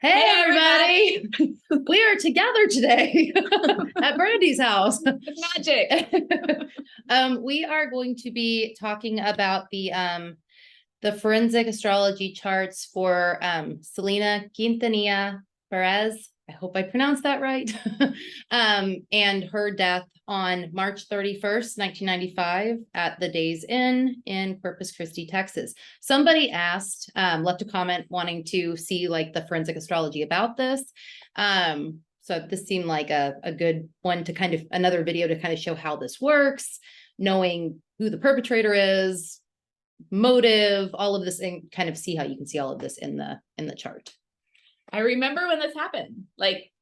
Hey, everybody. We are together today at Brandy's house. It's magic. We are going to be talking about the forensic astrology charts for Selena Quintanilla Perez. I hope I pronounced that right. And her death on March 31st, 1995 at the Days Inn in Corpus Christi, Texas. Somebody asked, left a comment wanting to see like the forensic astrology about this. So this seemed like a good one to kind of another video to kind of show how this works, knowing who the perpetrator is, motive, all of this, and kind of see how you can see all of this in the chart. I remember when this happened. Like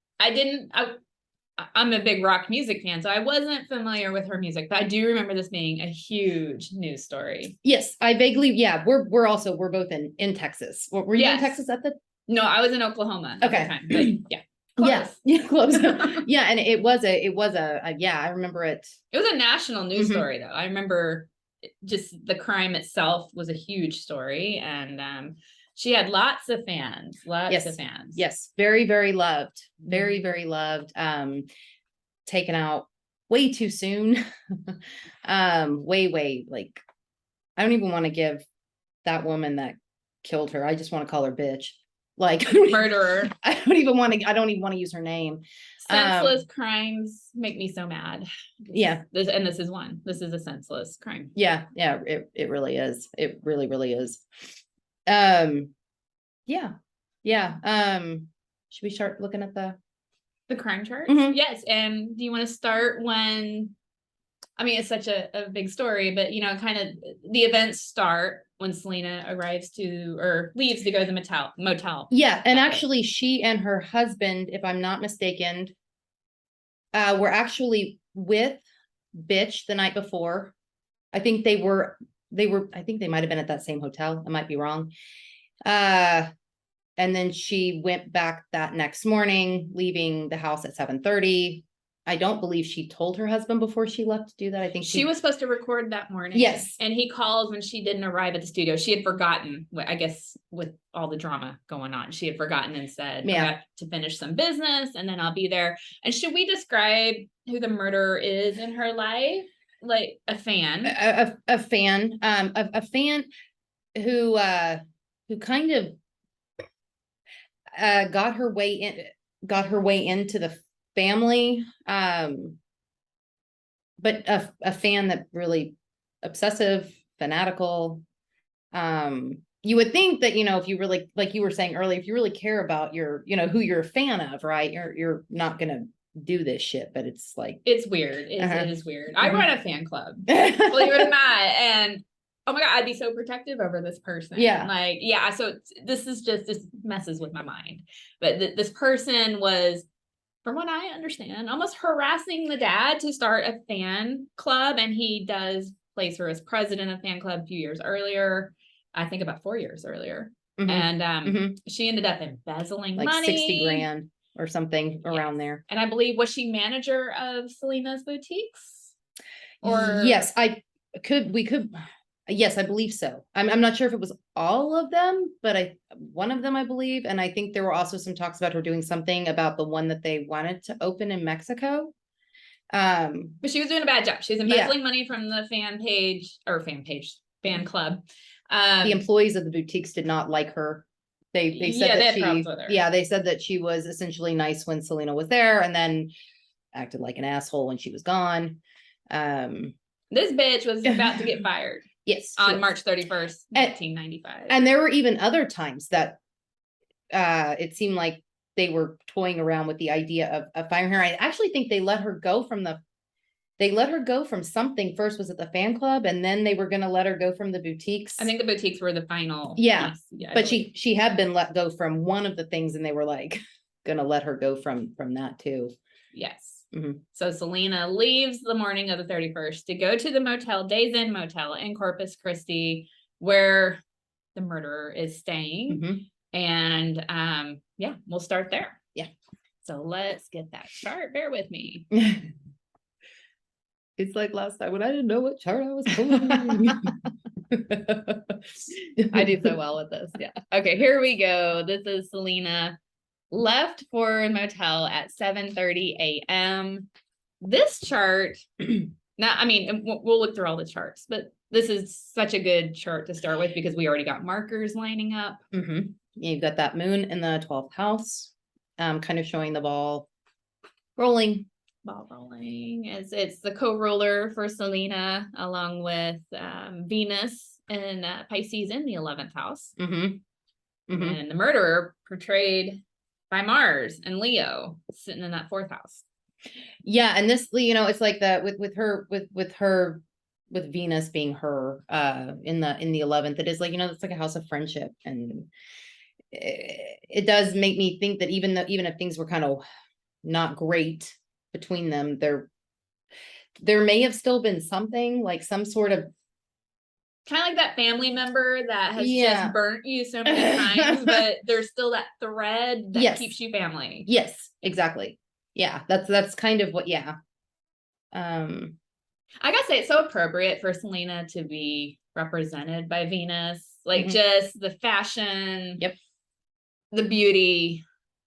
I'm a big rock music fan, so I wasn't familiar with her music, but I do remember this being a huge news story. Yes, I vaguely, yeah, we're both in Texas. Were you in Texas at the? No, I was in Oklahoma at the time, but yeah. Close. Yeah, close. Yeah, and it was a yeah, I remember it. It was a national news story though. I remember just the crime itself was a huge story, and she had lots of fans. Yes, very, very loved. Very, very loved. Taken out way too soon. Way, like, I don't even want to give that woman that killed her, I just want to call her bitch. Like murderer. I don't even want to use her name. Senseless crimes make me so mad. Yeah. This is one. This is a senseless crime. Yeah, it really is. It really, really is. Yeah. Should we start looking at the crime charts? Yes. And do you want to start when, I mean, it's such a big story, but kind of the events start when Selena arrives leaves to go to the motel. Yeah. And actually she and her husband, if I'm not mistaken, were actually with Bitch the night before. I think they might have been at that same hotel. I might be wrong. And then she went back that next morning, leaving the house at 7:30. I don't believe she told her husband before she left to do that. I think she was supposed to record that morning. Yes. And he called when she didn't arrive at the studio. She had forgotten, I guess, with all the drama going on, she had forgotten and said, I got to finish some business and then I'll be there. And should we describe who the murderer is in her life? Like a fan? A fan who kind of got her way into the family, but a fan that really obsessive, fanatical. You would think that if you really, like you were saying earlier, if you really care about your who you're a fan of, right, you're not gonna do this shit. But it's like, it's weird. It is weird. I run a fan club, believe it or not, and oh my God, I'd be so protective over this person. Yeah. So this messes with my mind. But this person was, from what I understand, almost harassing the dad to start a fan club. And he does place her as president of fan club a few years earlier. I think about 4 years earlier. And she ended up embezzling like money. 60 grand or something around there. And I believe, was she manager of Selena's boutiques? Or yes, yes, I believe so. I'm not sure if it was all of them, but one of them, I believe. And I think there were also some talks about her doing something about the one that they wanted to open in Mexico. But she was doing a bad job. She was embezzling money from the fan club. The employees of the boutiques did not like her. They said they said that she was essentially nice when Selena was there and then acted like an asshole when she was gone. This bitch was about to get fired. Yes. On March 31st, 1995. And there were even other times that it seemed like they were toying around with the idea of firing her. I actually think they let her go from something first. Was it the fan club? And then they were going to let her go from the boutiques. I think the boutiques were the final. Yeah. But she had been let go from one of the things and they were like going to let her go from that too. Yes. So Selena leaves the morning of the 31st to go to the Days Inn motel in Corpus Christi, where the murderer is staying. And we'll start there. Yeah. So let's get that chart. Bear with me. It's like last time when I didn't know what chart I was pulling. I do so well with this. Yeah. Okay, here we go. This is Selena left for a motel at 7:30 a.m. This chart, now, I mean, we'll look through all the charts, but this is such a good chart to start with because we already got markers lining up. Yeah, you've got that moon in the 12th house, kind of showing the ball rolling. Ball rolling. It's the co-ruler for Selena, along with Venus and Pisces in the 11th house. And the murderer portrayed by Mars and Leo sitting in that 4th house. Yeah, and this, it's like that with Venus being her in the 11th. It is like, it's like a house of friendship, and it does make me think that even if things were kind of not great between them, there may have still been something, like some sort of kind of like that family member that has just burnt you so many times, but there's still that thread that keeps you family. Yes, exactly. Yeah, that's kind of what. I gotta say, it's so appropriate for Selena to be represented by Venus, like just the fashion, the beauty.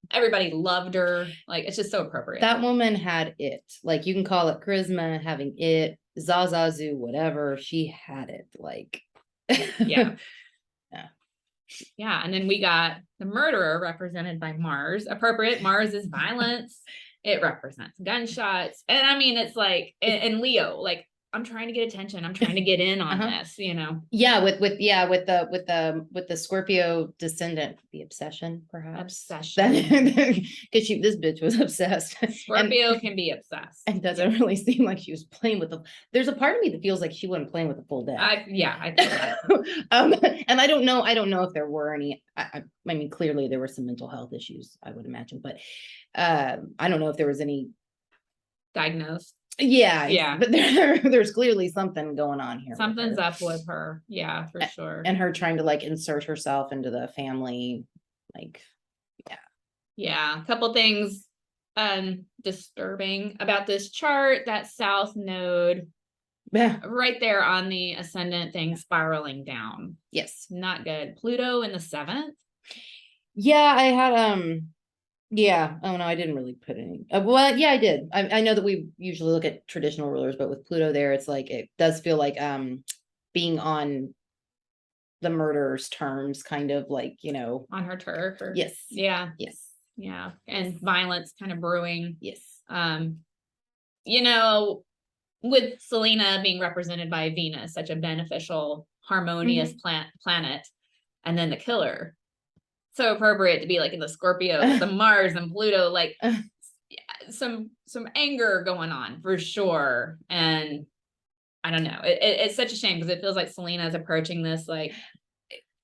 Everybody loved her. Like, it's just so appropriate. That woman had it. Like, you can call it charisma, having it, Zazazu, whatever. She had it. Like, yeah. And then we got the murderer represented by Mars. Appropriate. Mars is violence. It represents gunshots. And I mean, it's like, and Leo, like, I'm trying to get attention. I'm trying to get in on this, Yeah, with the Scorpio descendant, the obsession, perhaps. Obsession. Because this bitch was obsessed. Scorpio can be obsessed. And doesn't really seem like she was playing with there's a part of me that feels like she wasn't playing with the full deck. I think that. And I don't know if there were any. I mean, clearly there were some mental health issues, I would imagine, but I don't know if there was any diagnosed. But there's clearly something going on here. Something's up with her. Yeah, for sure. And her trying to like insert herself into the family, like, a couple things disturbing about this chart. That south node right there on the ascendant thing spiraling down. Yes, not good. Pluto in the 7th. I had oh no, I didn't really put any. Well, yeah, I did. I know that we usually look at traditional rulers, but with Pluto there, it's like, it does feel like being on the murderer's terms, kind of like, on her turf. Yes. And violence kind of brewing. Yes. With Selena being represented by Venus, such a beneficial, harmonious planet, and then the killer. So appropriate to be like in the Scorpio, the Mars and Pluto, like some anger going on for sure. And I don't know, it's such a shame because it feels like Selena is approaching this like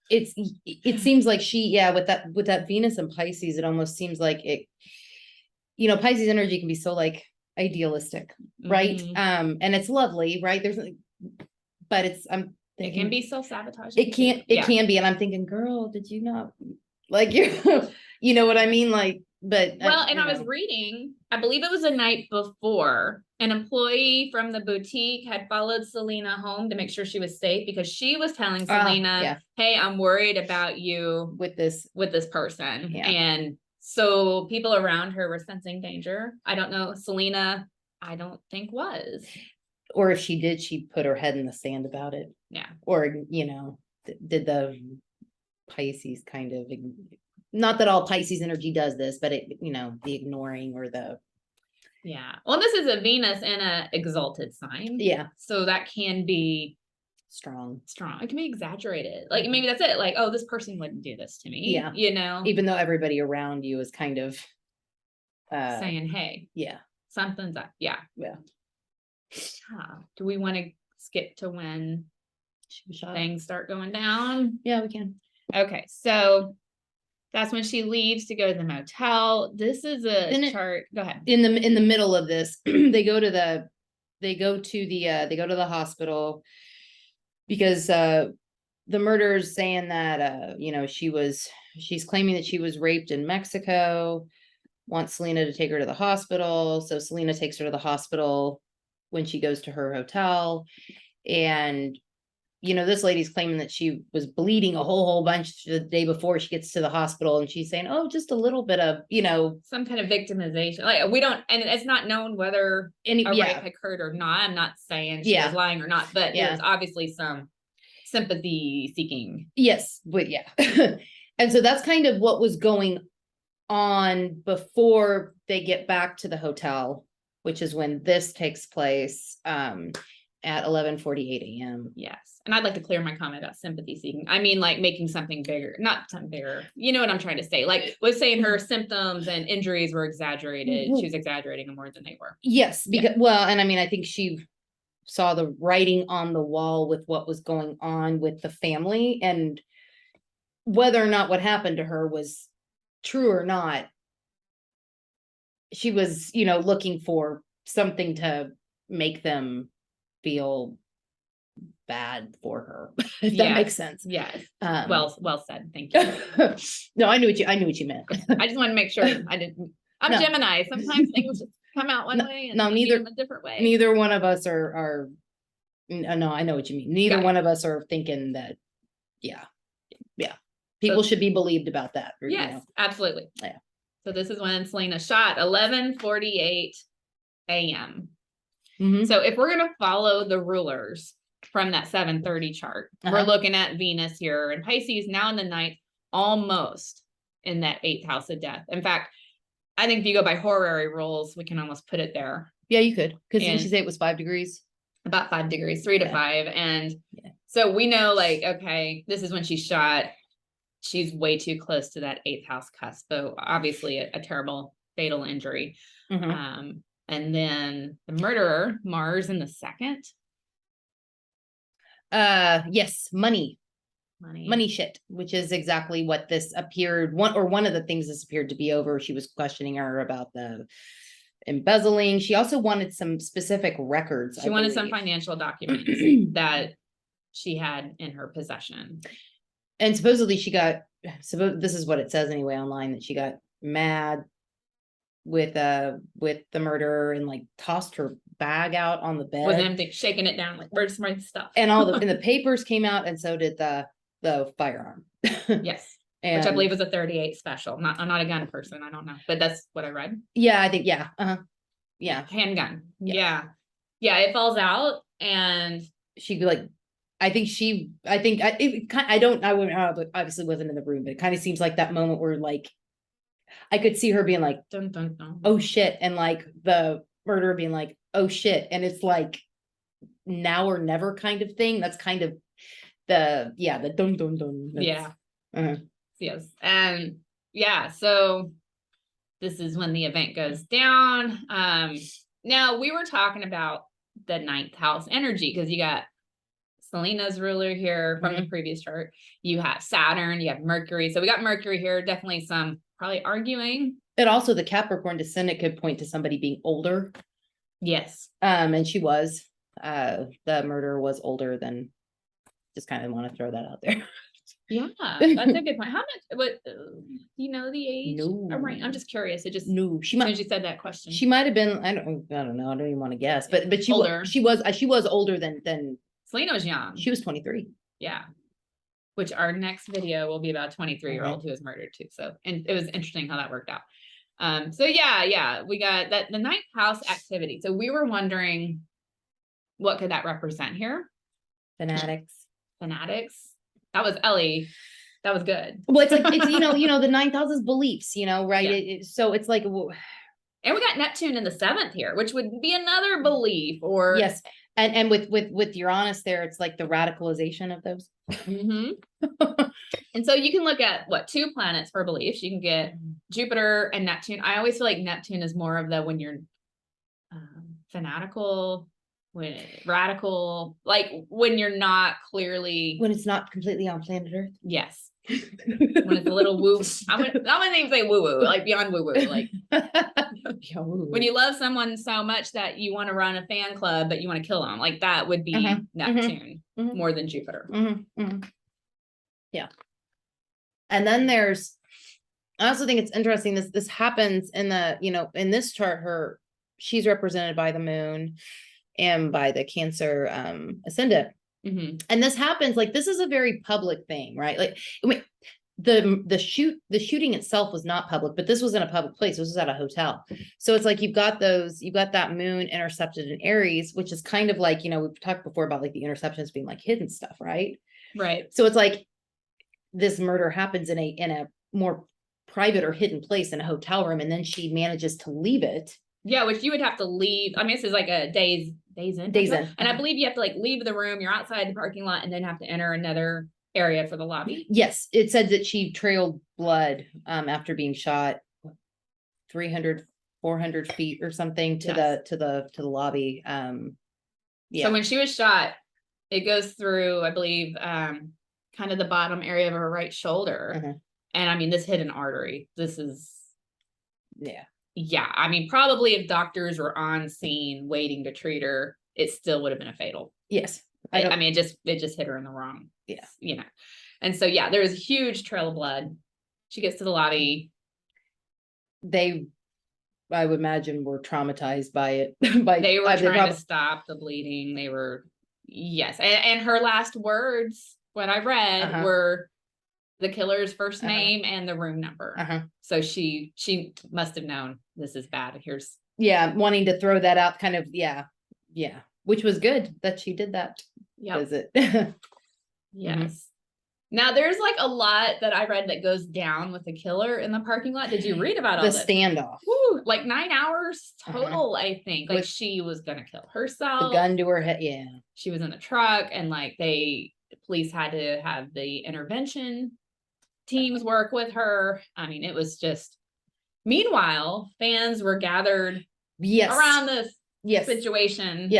it seems like she with that Venus and Pisces, it almost seems like it, Pisces energy can be so like idealistic, right? And it's lovely, right? But it's it can be self-sabotaging. It can be, and I'm thinking, girl, did you not like you know what I mean? Like, but I was reading, I believe it was the night before, an employee from the boutique had followed Selena home to make sure she was safe because she was telling Selena, hey, I'm worried about you with this person. And so people around her were sensing danger. I don't know. Selena, I don't think was. Or if she did, she put her head in the sand about it. Yeah. Or, did the Pisces kind of, not that all Pisces energy does this, but it, the ignoring or the. Yeah. Well, this is a Venus in a exalted sign. Yeah. So that can be strong. It can be exaggerated. Like maybe that's it. Like, oh, this person wouldn't do this to me. Yeah. Even though everybody around you is kind of saying, hey, something's up. Yeah. Do we want to skip to when things start going down? Yeah, we can. Okay. So that's when she leaves to go to the motel. This is a chart. Go ahead. In the middle of this, they go to the hospital because the murderer's saying that she's claiming that she was raped in Mexico, wants Selena to take her to the hospital. So Selena takes her to the hospital when she goes to her hotel, and this lady's claiming that she was bleeding a whole bunch the day before she gets to the hospital, and she's saying, oh, just a little bit of, some kind of victimization. Like we don't, and it's not known whether a rape occurred or not. I'm not saying she was lying or not, but there's obviously some sympathy seeking. Yes, but and so that's kind of what was going on before they get back to the hotel, which is when this takes place at 11:48 a.m. Yes. And I'd like to clear my comment about sympathy seeking. I mean, like making something bigger, not something bigger. You know what I'm trying to say? Like was saying her symptoms and injuries were exaggerated. She was exaggerating them more than they were. Yes. Because, well, and I mean, I think she saw the writing on the wall with what was going on with the family, and whether or not what happened to her was true or not, she was, looking for something to make them feel bad for her. If that makes sense. Yes. Well said. Thank you. No, I knew what you meant. I just want to make sure I didn't. I'm Gemini. Sometimes things just come out one way and neither a different way. Neither one of us are. No, I know what you mean. Neither one of us are thinking that. Yeah. People should be believed about that. Yes, absolutely. Yeah. So this is when Selena shot 11:48 a.m. So if we're going to follow the rulers from that 7:30 chart, we're looking at Venus here and Pisces now in the ninth, almost in that 8th house of death. In fact, I think if you go by horary rules, we can almost put it there. Yeah, you could. Because didn't she say it was 5 degrees? About 5 degrees, 3 to 5. And so we know, like, okay, this is when she shot. She's way too close to that 8th house cusp. So obviously a terrible fatal injury. And then the murderer, Mars in the 2nd. Yes, money shit, which is exactly what this appeared. One of the things this appeared to be over. She was questioning her about the embezzling. She also wanted some specific records. She wanted some financial documents that she had in her possession. And supposedly this is what it says anyway online, that she got mad with the murderer and like tossed her bag out on the bed. With empty, shaking it down, like, where's my stuff? And and the papers came out, and so did the firearm. Yes. Which I believe was a 38 special. I'm not a gun person. I don't know, but that's what I read. Yeah, I think, yeah. Handgun. Yeah. It falls out, and she'd be like, I obviously wasn't in the room, but it kind of seems like that moment where like, I could see her being like, dun, dun, dun. Oh shit. And like the murderer being like, oh shit. And it's like now or never kind of thing. That's kind of the dun, dun, dun. Yes. And so this is when the event goes down. Now we were talking about the 9th house energy, because you got Selena's ruler here from the previous chart. You have Saturn, you have Mercury. So we got Mercury here, definitely some probably arguing. And also the Capricorn descendant could point to somebody being older. Yes. And she was, the murderer was older than, just kind of want to throw that out there. Yeah, that's a good point. How much, do you know the age? No. Right. I'm just curious. It just, no, she said that question. She might've been, I don't know. I don't even want to guess, but she older. She was older than Selena was young. She was 23. Yeah. Which our next video will be about a 23-year-old who was murdered too. So, and it was interesting how that worked out. So we got that, the 9th house activity. So we were wondering, what could that represent here? Fanatics. That was Ellie. That was good. Well, it's like, it's, the 9th house is beliefs, right? Yeah. So it's like, and we got Neptune in the 7th here, which would be another belief, or yes. And with Uranus there, it's like the radicalization of those. And so you can look at 2 planets for beliefs. You can get Jupiter and Neptune. I always feel like Neptune is more of the, when you're fanatical, when radical, like when you're not clearly, when it's not completely on planet Earth. Yes. When it's a little woo, I'm gonna name say woo woo, like beyond woo woo, like when you love someone so much that you want to run a fan club, but you want to kill them, like that would be Neptune more than Jupiter. Yeah. And then I also think it's interesting. This happens in the, in this chart, she's represented by the moon and by the Cancer ascendant. And this happens, like, this is a very public thing, right? Like, I mean, the shooting itself was not public, but this was in a public place. This was at a hotel. So it's like, you've got that moon intercepted in Aries, which is kind of like, we've talked before about like the interceptions being like hidden stuff, right? Right. So it's like this murder happens in a more private or hidden place in a hotel room, and then she manages to leave it. Yeah, which you would have to leave. I mean, this is like a days in. And I believe you have to like leave the room, you're outside the parking lot, and then have to enter another area for the lobby. Yes, it said that she trailed blood after being shot 300, 400 feet or something to the lobby. So when she was shot, it goes through, I believe, kind of the bottom area of her right shoulder. And I mean, this hit an artery. This is I mean, probably if doctors were on scene waiting to treat her, it still would have been a fatal. Yes. I mean, it just hit her in the wrong. And so, there's a huge trail of blood. She gets to the lobby. I would imagine, were traumatized by it. They were trying to stop the bleeding. They were, and her last words, what I read, were the killer's first name and the room number. So she must have known this is bad. Here's wanting to throw that out, kind of, which was good that she did that. Visit. Yes. Now there's like a lot that I read that goes down with the killer in the parking lot. Did you read about all the this? Standoff? Woo, like 9 hours total, I think. Like, she was gonna kill herself. The gun to her head. She was in the truck, and like the police had to have the intervention teams work with her. I mean, it was just. Meanwhile, fans were gathered around this situation.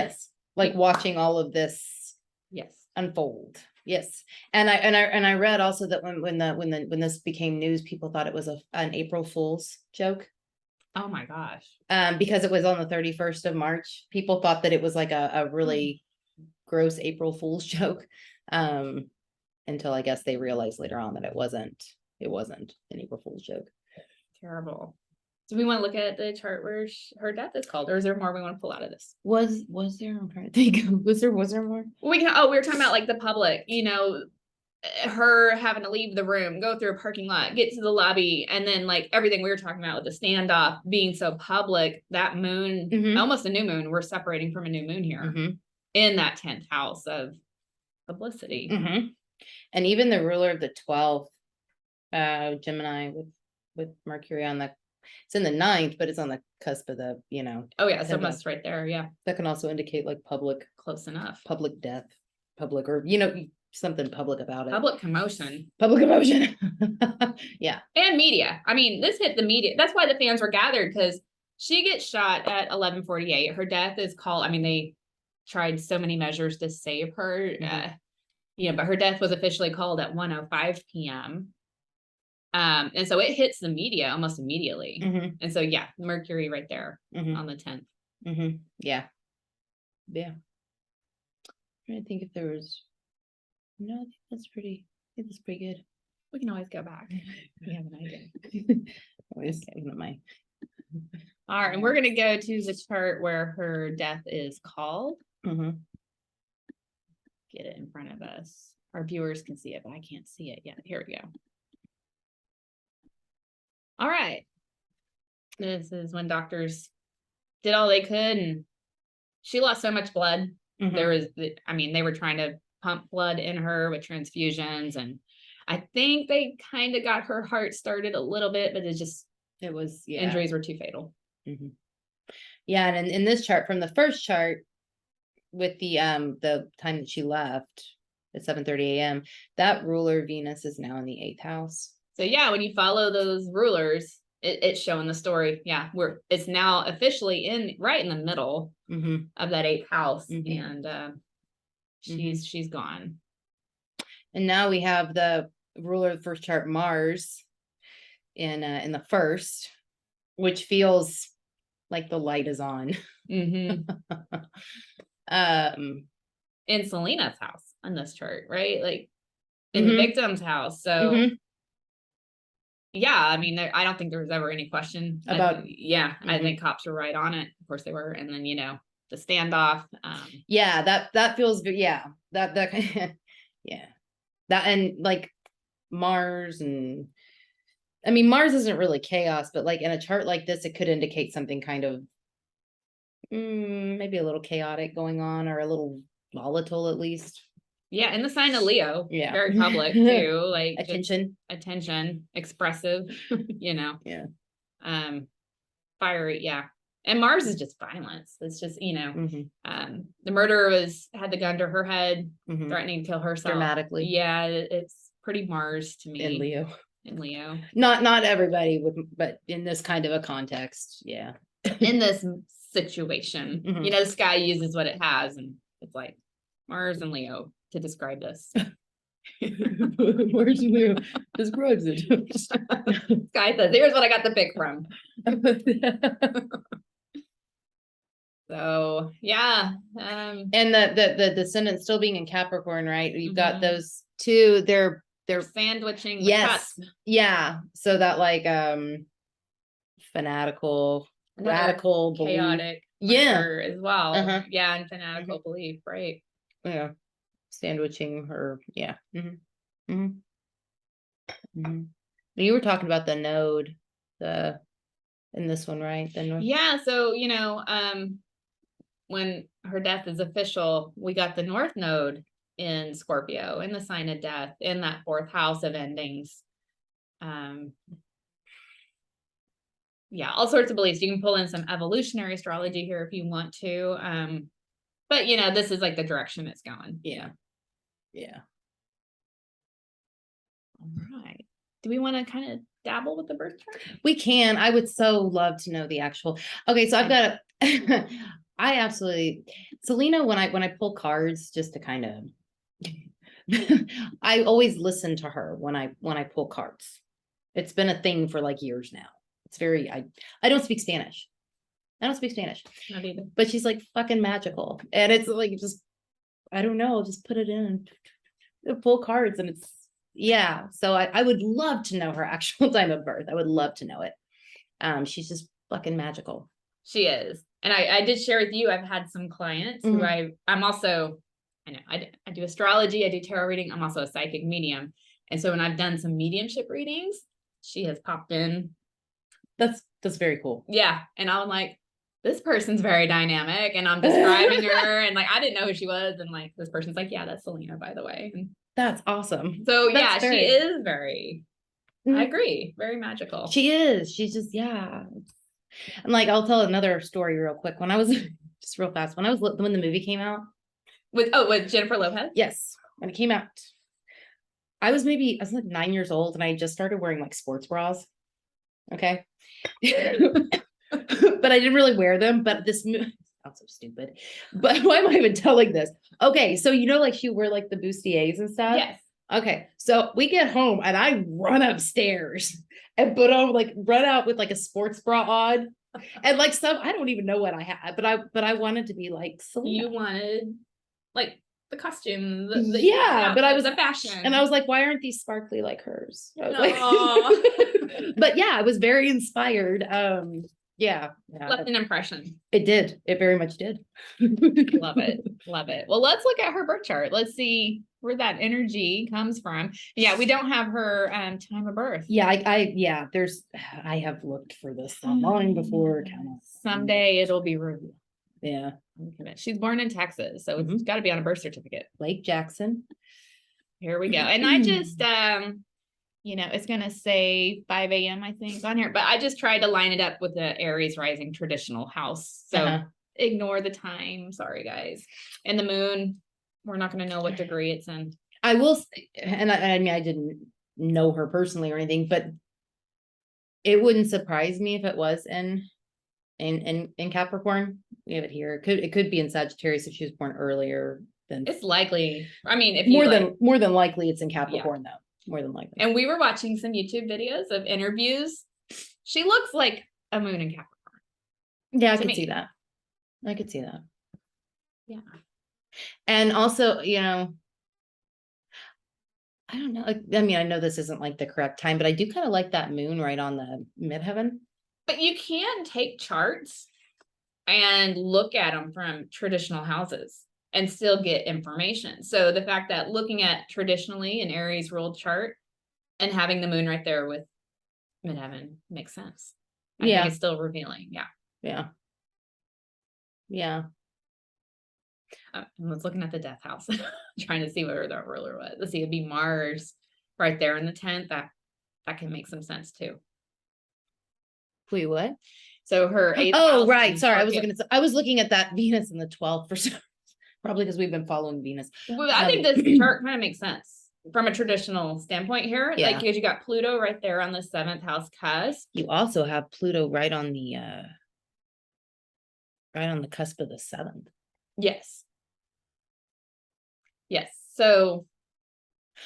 Like watching all of this unfold. And I read also that when this became news, people thought it was an April Fool's joke. Oh my gosh. Because it was on the 31st of March. People thought that it was like a really gross April Fool's joke. Until I guess they realized later on that it wasn't an April Fool's joke. Terrible. Do we want to look at the chart where her death is called, or is there more we want to pull out of this? Was there? I'm trying to think. Was there more? We were talking about like the public, her having to leave the room, go through a parking lot, get to the lobby, and then like everything we were talking about with the standoff being so public, that moon, almost a new moon, we're separating from a new moon here in that 10th house of publicity. And even the ruler of the 12th, Gemini with Mercury on it's in the 9th, but it's on the cusp of the, so that's right there. That can also indicate like public, close enough, public death, public, or, something public about it. Public commotion. And media. I mean, this hit the media. That's why the fans were gathered, because she gets shot at 11:48. Her death is called, I mean, they tried so many measures to save her, but her death was officially called at 1:05 p.m. And so it hits the media almost immediately. And so, Mercury right there on the 10th. I'm trying to think if there was, no, I think that's pretty good. We can always go back. We have an idea. Always getting my. All right. And we're going to go to the chart where her death is called. Get it in front of us. Our viewers can see it, but I can't see it yet. Here we go. All right. This is when doctors did all they could, and she lost so much blood. There was, they were trying to pump blood in her with transfusions, and I think they kind of got her heart started a little bit, but injuries were too fatal. And in this chart, from the first chart with the time that she left at 7:30 a.m., that ruler Venus is now in the 8th house. So when you follow those rulers, it's showing the story. It's now officially right in the middle of that 8th house, and she's gone. And now we have the ruler of the first chart, Mars, in the first, which feels like the light is on. In Selena's house on this chart, right? Like in the victim's house. So I mean, I don't think there was ever any question about. I think cops were right on it. Of course they were. And then, the standoff. Yeah, that feels good. Yeah, that yeah, that, and like Mars, and I mean Mars isn't really chaos, but like in a chart like this, it could indicate something kind of maybe a little chaotic going on, or a little volatile at least. Yeah, in the sign of Leo. Yeah, very public too. Like attention, expressive. You know. Yeah. Fiery. Yeah. And Mars is just violence. It's just, you know, the murderer had the gun to her head, threatening to kill herself. Dramatically. Yeah, it's pretty Mars to me. In Leo. In Leo. Not everybody would, but in this kind of a context, yeah. In this situation, you know, this guy uses what it has, and it's like Mars and Leo to describe this. Mars and Leo describes it. Guy says, here's what I got to pick from. So yeah. And the descendant still being in Capricorn, right? You've got those two, they're sandwiching the yes cuts. Yeah, so that like fanatical, radical, chaotic as well. Yeah, and fanatical belief, right? Yeah, sandwiching her. Yeah. You were talking about the node, in this one, right? Yeah, so you know, when her death is official, we got the North Node in Scorpio, in the sign of death, in that fourth house of endings. Yeah, all sorts of beliefs. You can pull in some evolutionary astrology here if you want to. But you know, this is like the direction it's going. Yeah. All right. Do we want to kind of dabble with the birth chart? We can. I would so love to know the actual. Okay, so I've got I absolutely, Selena, when I pull cards, just to kind of I always listen to her when I pull cards. It's been a thing for like years now. It's very I don't speak Spanish. Not either. But she's like fucking magical. And it's like, just, I don't know, just put it in and pull cards, and it's, yeah. So I would love to know her actual time of birth. I would love to know it. She's just fucking magical. She is. And I did share with you, I've had some clients who I'm also, I do astrology, I do tarot reading. I'm also a psychic medium. And so when I've done some mediumship readings, she has popped in. That's very cool. Yeah. And I'm like, this person's very dynamic, and I'm describing her, and like, I didn't know who she was. And like, this person's like, yeah, that's Selena, by the way. And that's awesome. So yeah, she is very, I agree, very magical. She is. She's just, yeah. And like, I'll tell another story real quick. When I was just real fast, when the movie came out with Jennifer Lopez. Yes. When it came out, I was like 9 years old, and I just started wearing like sports bras. Okay. But I didn't really wear them. But this sounds so stupid. But why am I even telling this? Okay, so you know, like she wore like the bustiers and stuff. Yes. Okay, so we get home, and I run upstairs and run out with like a sports bra on, and like I don't even know what I had, but I wanted to be like Selena. You wanted like the costume, but I was the fashion, and I was like, why aren't these sparkly like hers? But yeah, I was very inspired. Yeah. Left an impression. It did. It very much did. Love it. Well, let's look at her birth chart. Let's see where that energy comes from. Yeah, we don't have her time of birth. Yeah, I have looked for this long before. Someday it'll be revealed. Yeah. She's born in Texas, so it's got to be on a birth certificate. Lake Jackson. Here we go. And I just it's going to say 5 a.m. I think on here, but I just tried to line it up with the Aries rising traditional house. So ignore the time. Sorry, guys. And the moon, we're not going to know what degree it's in. I will say, and I mean, I didn't know her personally or anything, but it wouldn't surprise me if it was in Capricorn. We have it here. It could be in Sagittarius if she was born earlier. Then it's likely. I mean, if more than likely it's in Capricorn though. More than likely. And we were watching some YouTube videos of interviews. She looks like a moon in Capricorn. Yeah, I could see that. Yeah. And also, I don't know. I mean, I know this isn't like the correct time, but I do kind of like that moon right on the midheaven. But you can take charts and look at them from traditional houses and still get information. So the fact that looking at traditionally an Aries ruled chart and having the moon right there with midheaven makes sense. I think it's still revealing. Yeah. Yeah. Yeah. I was looking at the death house, trying to see where the ruler was. Let's see, it'd be Mars right there in the 10th. That can make some sense too. Wait, what? So her 8th Oh, house right. in Sorry, Scorpio. I was looking at that Venus in the 12th for some, probably because we've been following Venus. Well, I think this chart kind of makes sense from a traditional standpoint here. Yeah. Like, because you got Pluto right there on the 7th house cusp. You also have Pluto right on the cusp of the 7th. Yes. Yes. So,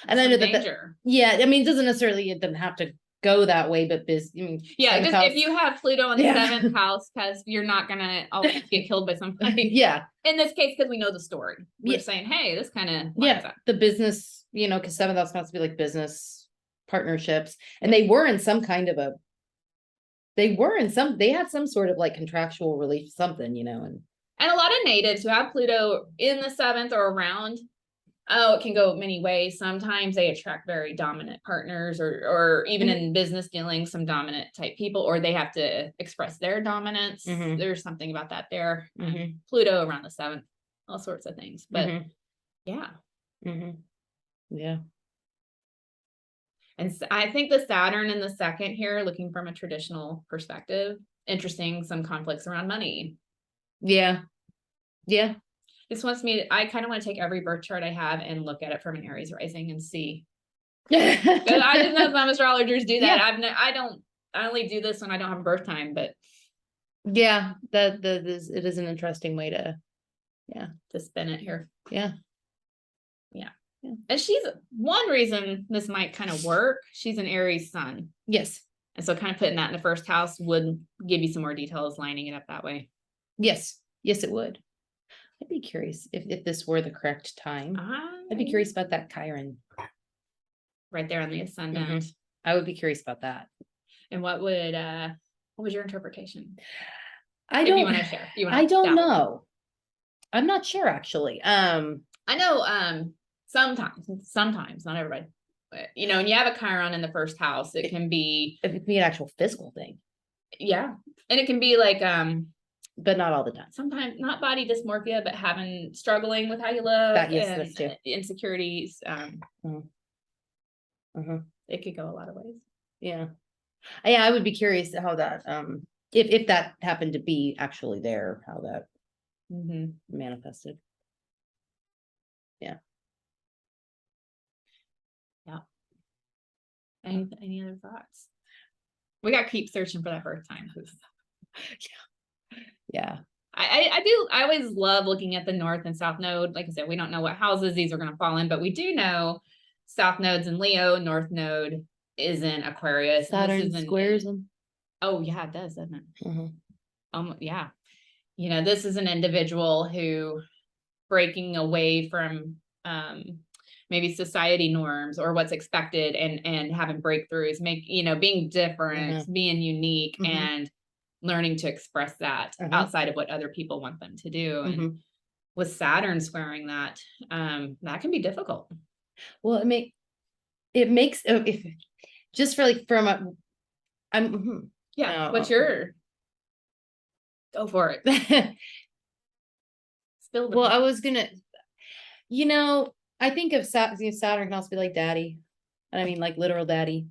and I know that, danger. Yeah, I mean, it doesn't necessarily, it doesn't have to go that way, but yeah, just if you have Pluto on the 7th house, because you're not gonna always get killed by somebody. Yeah. In this case, because we know the story, we're saying, hey, this kind of the business, because 7th house wants to be like business partnerships, and they were in some kind of they had some sort of like contractual relation, something, and a lot of natives who have Pluto in the 7th or around. Oh, it can go many ways. Sometimes they attract very dominant partners, or even in business dealings, some dominant type people, or they have to express their dominance. There's something about that there. Pluto around the 7th, all sorts of things. But yeah. Yeah. And I think the Saturn in the 2nd here, looking from a traditional perspective, interesting, some conflicts around money. Yeah. Yeah. This wants me to, I kind of want to take every birth chart I have and look at it from an Aries rising and see. I just know some astrologers do that. Yeah. I only do this when I don't have birth time, but yeah, it is an interesting way to spin it here. Yeah. And she's one reason this might kind of work. She's an Aries sun. Yes. And so kind of putting that in the 1st house would give you some more details, lining it up that way. Yes. Yes, it would. I'd be curious if this were the correct time. I'd be curious about that Chiron. Right there on the ascendant. I would be curious about that. And what was your interpretation? I don't know. I'm not sure actually. I know sometimes, not everybody. But, when you have a Chiron in the 1st house, it can be an actual physical thing. Yeah. And it can be like but not all the time. Sometimes not body dysmorphia, but struggling with how you look, that's too. Insecurities. It could go a lot of ways. Yeah. I would be curious how that if that happened to be actually there, how that manifested. Yeah. Any other thoughts? We got to keep searching for that birth time. Yeah. I always love looking at the North and South node. Like I said, we don't know what houses these are going to fall in, but we do know South node's in Leo, North node is in Aquarius. Saturn squares them. Oh yeah, it does, doesn't it? Yeah. This is an individual who breaking away from maybe society norms or what's expected and having breakthroughs, being different, being unique, and learning to express that outside of what other people want them to do. And with Saturn squaring that, that can be difficult. Well, it makes if just for like from a what's your go for it. Well, I was gonna I think of Saturn can also be like daddy, and I mean like literal daddy.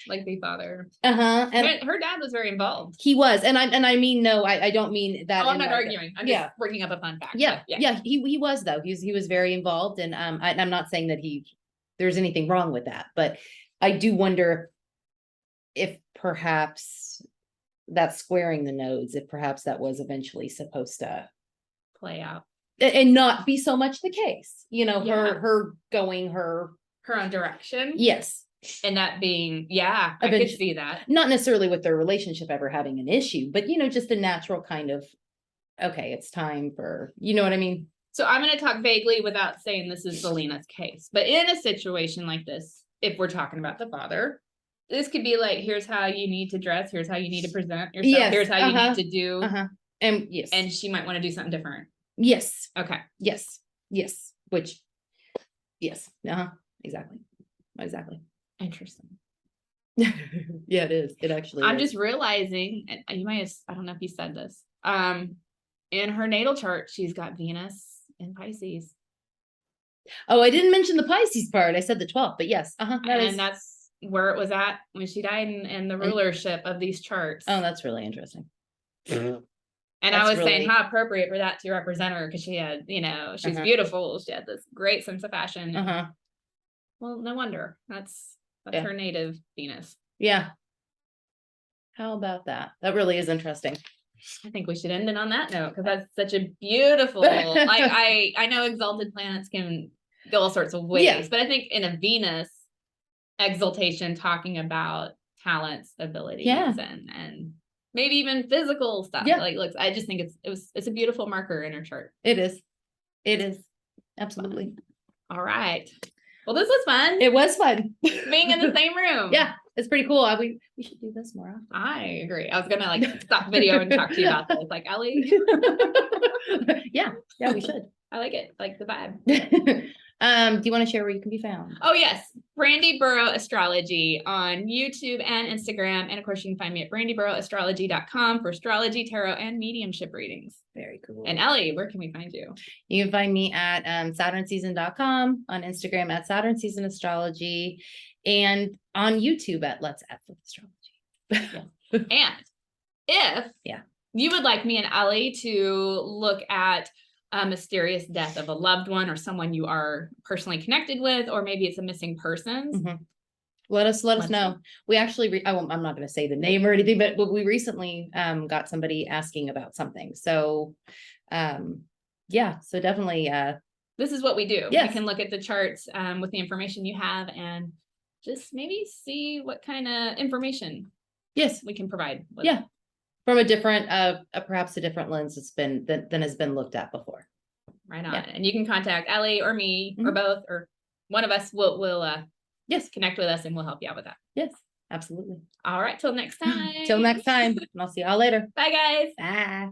Like the father. And her dad was very involved. He was, and I mean no, I don't mean that. Oh, I'm not arguing. I'm just bringing up a fun fact. Yeah. He was though. He was very involved, and I'm not saying that there's anything wrong with that, but I do wonder if perhaps that squaring the nodes, if perhaps that was eventually supposed to play out and not be so much the case. Her going her own direction. Yes. And that being, I could see that. Not necessarily with their relationship ever having an issue, but, just a natural kind of, okay, it's time for, you know what I mean? So I'm going to talk vaguely without saying this is Selena's case. But in a situation like this, if we're talking about the father, this could be like, here's how you need to dress. Here's how you need to present yourself. Here's how you need to do And yes. And she might want to do something different. Yes. Okay. Yes. Yes. Which, yes. Exactly. Exactly. Interesting. Yeah, it is. It actually I'm is. just realizing, and you might have, I don't know if you said this, in her natal chart, she's got Venus in Pisces. Oh, I didn't mention the Pisces part. I said the 12th, but yes. That's where it was at when she died in the rulership of these charts. Oh, that's really interesting. And I was saying how appropriate for that to represent her, because she had, she's beautiful. She had this great sense of fashion. Well, no wonder. That's her native Venus. Yeah. How about that? That really is interesting. I think we should end it on that note, because that's such a beautiful, like, I know exalted planets can go all sorts of ways, but I think in a Venus exaltation, talking about talents, abilities, and maybe even physical stuff. Like, look, I just think it's a beautiful marker in her chart. It is. It is. Absolutely. All right. Well, this was fun. It was fun. Being in the same room. Yeah, it's pretty cool. We should do this more often. I agree. I was gonna stop video and talk to you about this. Like, Ellie. Yeah, we should. I like it. Like the vibe. Do you want to share where you can be found? Oh, yes. Brandy Burrow Astrology on YouTube and Instagram. And of course, you can find me at brandyburrowastrology.com for astrology, tarot, and mediumship readings. Very cool. And Ellie, where can we find you? You can find me at SaturnSeason.com, on Instagram at Saturn Season Astrology, and on YouTube at Let's F with Astrology. And if you would like me and Ellie to look at a mysterious death of a loved one or someone you are personally connected with, or maybe it's a missing person, let us know. We actually, I'm not going to say the name or anything, but we recently got somebody asking about something. So, so definitely. This is what we do. Yes. We can look at the charts with the information you have and just maybe see what kind of information we can provide. From a different, perhaps a different lens than has been looked at before. Right on. And you can contact Ellie or me or both, or one of us will connect with us and we'll help you out with that. Yes, absolutely. All right. Till next time. Till next time. And I'll see y'all later. Bye, guys. Bye.